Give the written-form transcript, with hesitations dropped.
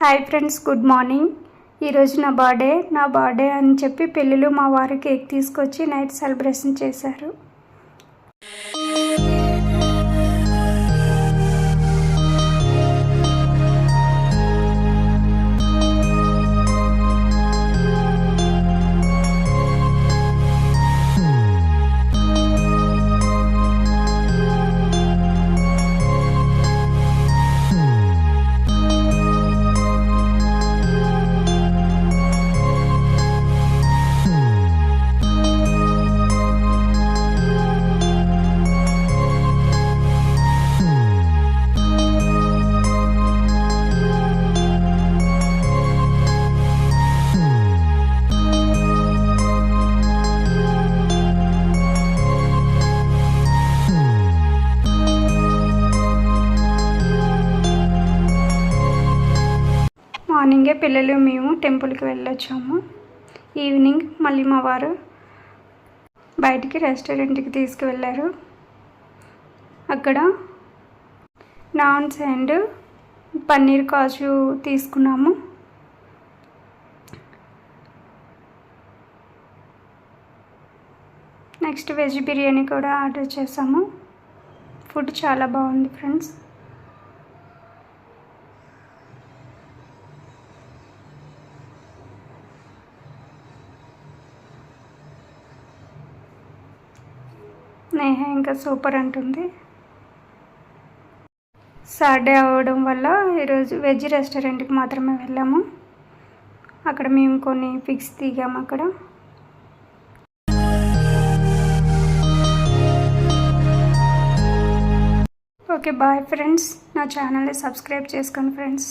Hi friends, good morning. ఈరోజు నా birthday అని చెప్పి పిల్లలు మా వారు కేక్ తీసుకొచ్చి నైట్ సెలబ్రేషన్ చేశారు. మార్నింగే పిల్లలు మేము టెంపుల్కి వెళ్ళొచ్చాము. ఈవినింగ్ మళ్ళీ మా వారు బయటికి రెస్టారెంట్కి తీసుకువెళ్ళారు. అక్కడ నాన్స్ అండ్ పన్నీర్ కాజు తీసుకున్నాము. నెక్స్ట్ వెజ్ బిర్యానీ కూడా ఆర్డర్ చేసాము. ఫుడ్ చాలా బాగుంది ఫ్రెండ్స్. నేహ ఇంకా సూపర్ అంటుంది. సాటర్డే అవ్వడం వల్ల ఈరోజు వెజ్ రెస్టారెంట్కి మాత్రమే వెళ్ళాము. అక్కడ మేము కొన్ని పిక్స్ దిగాము. అక్కడ ఓకే, బాయ్ ఫ్రెండ్స్. నా ఛానల్ని సబ్స్క్రైబ్ చేసుకోండి ఫ్రెండ్స్.